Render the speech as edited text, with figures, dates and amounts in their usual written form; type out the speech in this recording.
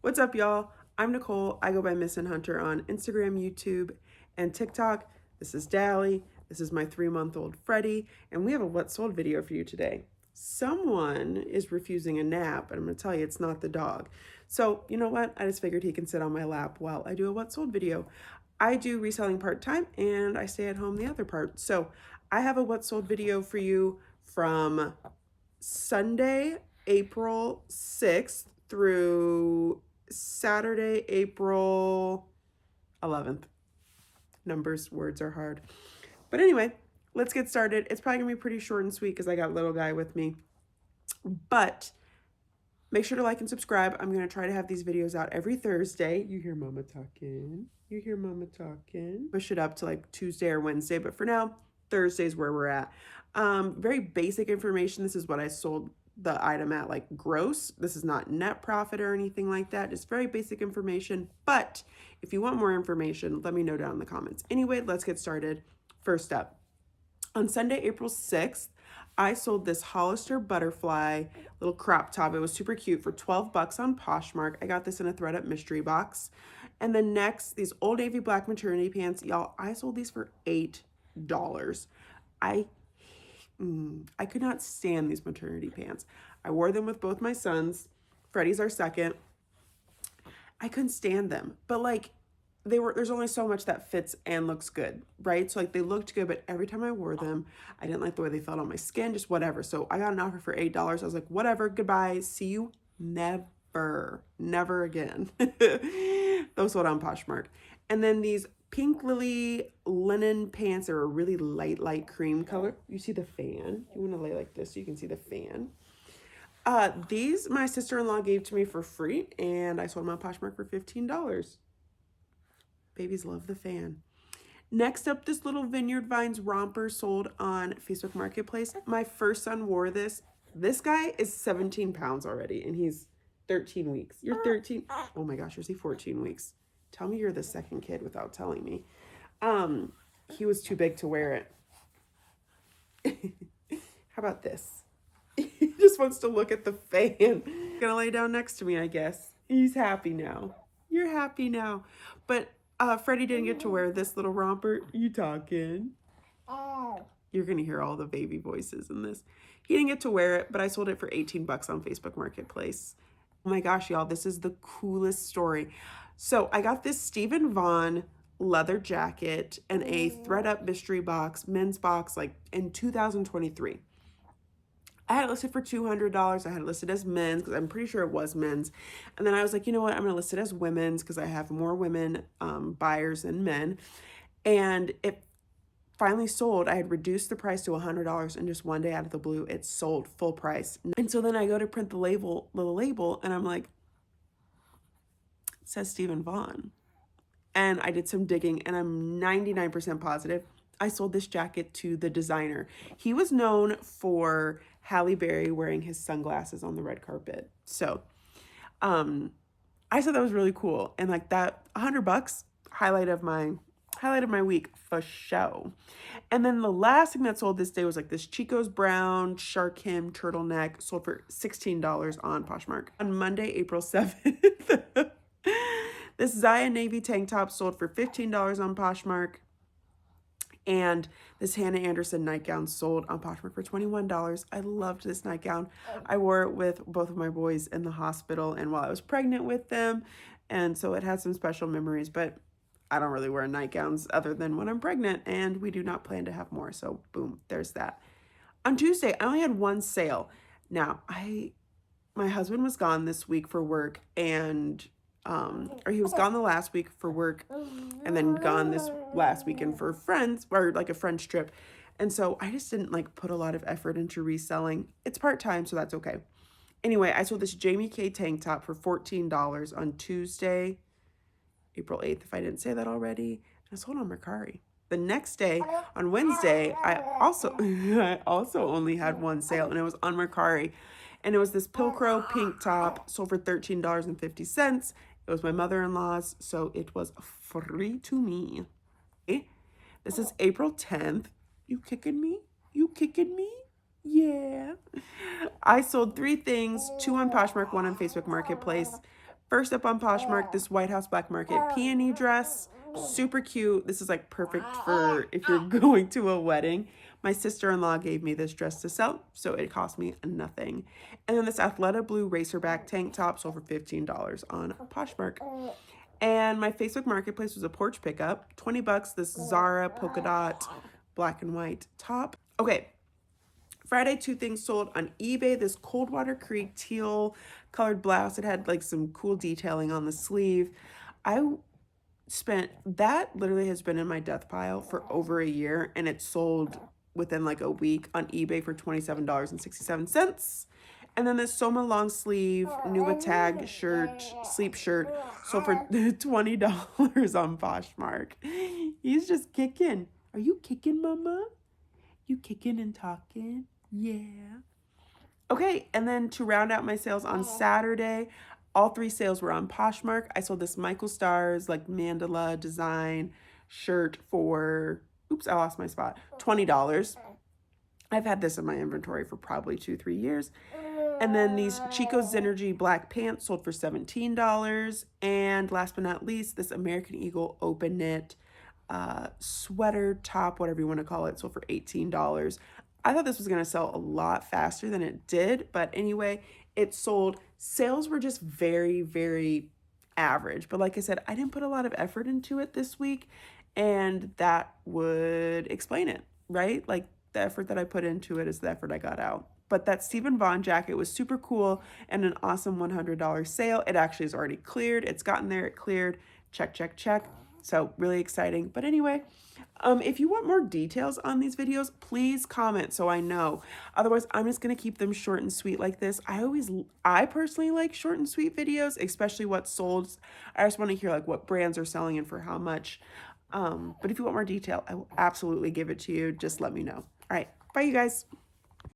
What's up, y'all? I'm Nicole. I go by Miss and Hunter on Instagram, YouTube, and TikTok. This is Dally. This is my 3-month-old Freddie, and we have a what sold video for you today. Someone is refusing a nap, and I'm going to tell you it's not the dog. So, you know what? I just figured he can sit on my lap while I do a what sold video. I do reselling part-time, and I stay at home the other part. So, I have a what sold video for you from Sunday, April 6th through Saturday, April 11th. Numbers, words are hard. But anyway, let's get started. It's probably going to be pretty short and sweet because I got little guy with me. But make sure to like and subscribe. I'm going to try to have these videos out every Thursday. You hear mama talking. You hear mama talking. Push it up to like Tuesday or Wednesday. But for now, Thursday's where we're at. Very basic information. This is what I sold the item at, like gross. This is not net profit or anything like that. Just very basic information. But if you want more information, let me know down in the comments. Anyway, let's get started. First up, on Sunday, April 6th, I sold this Hollister butterfly little crop top. It was super cute for 12 bucks on Poshmark. I got this in a thread up mystery box. And then next, these Old Navy black maternity pants. Y'all, I sold these for $8. I could not stand these maternity pants. I wore them with both my sons. Freddie's our second. I couldn't stand them, but like there's only so much that fits and looks good, right? So like they looked good, but every time I wore them, I didn't like the way they felt on my skin, just whatever. So I got an offer for $8. I was like, whatever, goodbye, see you never again. Those sold on Poshmark. And then these Pink Lily linen pants are a really light cream color. You see the fan? You want to lay like this so you can see the fan. These my sister-in-law gave to me for free, and I sold them on Poshmark for $15. Babies love the fan. Next up, this little Vineyard Vines romper sold on Facebook Marketplace. My first son wore this. This guy is 17 pounds already, and he's 13 weeks. You're 13. Oh my gosh, is he 14 weeks? Tell me you're the second kid without telling me. He was too big to wear it. How about this? He just wants to look at the fan. Gonna lay down next to me, I guess. He's happy now. You're happy now. But Freddie didn't get to wear this little romper. You talking? You're gonna hear all the baby voices in this. He didn't get to wear it, but I sold it for 18 bucks on Facebook Marketplace. Oh my gosh, y'all, this is the coolest story. So I got this Stephen Vaughn leather jacket and a thread up mystery box, men's box, like in 2023. I had it listed for $200. I had it listed as men's because I'm pretty sure it was men's. And then I was like, you know what? I'm going to list it as women's because I have more women buyers than men. And it finally sold. I had reduced the price to $100, and just one day out of the blue, it sold full price. And so then I go to print the label, and I'm like, it says Stephen Vaughn. And I did some digging, and I'm 99% positive I sold this jacket to the designer. He was known for Halle Berry wearing his sunglasses on the red carpet. So I thought that was really cool. And like that, $100, highlight of my week for show. And then the last thing that sold this day was like this Chico's brown shark hem turtleneck, sold for $16 on Poshmark. On Monday, April 7th, this Zaya navy tank top sold for $15 on Poshmark. And this Hannah Anderson nightgown sold on Poshmark for $21. I loved this nightgown. I wore it with both of my boys in the hospital and while I was pregnant with them. And so it had some special memories, but I don't really wear nightgowns other than when I'm pregnant, and we do not plan to have more. So boom, there's that. On Tuesday, I only had one sale. Now, my husband was gone this week for work, and or he was gone the last week for work and then gone this last weekend for friends, or like a French trip. And so I just didn't like put a lot of effort into reselling. It's part-time, so that's okay. Anyway, I sold this Jamie K tank top for $14 on Tuesday, April 8th, if I didn't say that already. And I sold on Mercari. The next day, on Wednesday, I also only had one sale, and it was on Mercari. And it was this Pilcrow pink top, sold for $13.50. It was my mother-in-law's, so it was free to me. Okay? This is April 10th. You kicking me? You kicking me? Yeah. I sold 3 things, 2 on Poshmark, 1 on Facebook Marketplace, First up on Poshmark, this White House Black Market peony dress. Super cute. This is like perfect for if you're going to a wedding. My sister-in-law gave me this dress to sell, so it cost me nothing. And then this Athleta blue racerback tank top sold for $15 on Poshmark. And my Facebook Marketplace was a porch pickup. 20 bucks, this Zara polka dot black and white top. Okay, Friday, 2 things sold on eBay. This Coldwater Creek teal colored blouse. It had like some cool detailing on the sleeve. I spent, that literally has been in my death pile for over a year, and it sold within like a week on eBay for $27.67. And then this Soma long sleeve Nuba tag shirt, sleep shirt, sold for $20 on Poshmark. He's just kicking. Are you kicking, mama? You kicking and talking? Yeah. Okay, and then to round out my sales on Saturday, all 3 sales were on Poshmark. I sold this Michael Stars like mandala design shirt for, oops, I lost my spot, $20. I've had this in my inventory for probably 2-3 years. And then these Chico's Synergy black pants sold for $17. And last but not least, this American Eagle open knit sweater top, whatever you want to call it, sold for $18. I thought this was going to sell a lot faster than it did, but anyway, it sold. Sales were just very, very average. But like I said, I didn't put a lot of effort into it this week, and that would explain it, right? Like the effort that I put into it is the effort I got out. But that Stephen Vaughn jacket was super cool and an awesome $100 sale. It actually is already cleared. It's gotten there. It cleared. Check, check, check. So really exciting. But anyway, if you want more details on these videos, please comment so I know. Otherwise, I'm just going to keep them short and sweet like this. I personally like short and sweet videos, especially what's sold. I just want to hear like what brands are selling and for how much. But if you want more detail, I will absolutely give it to you. Just let me know. All right. Bye, you guys.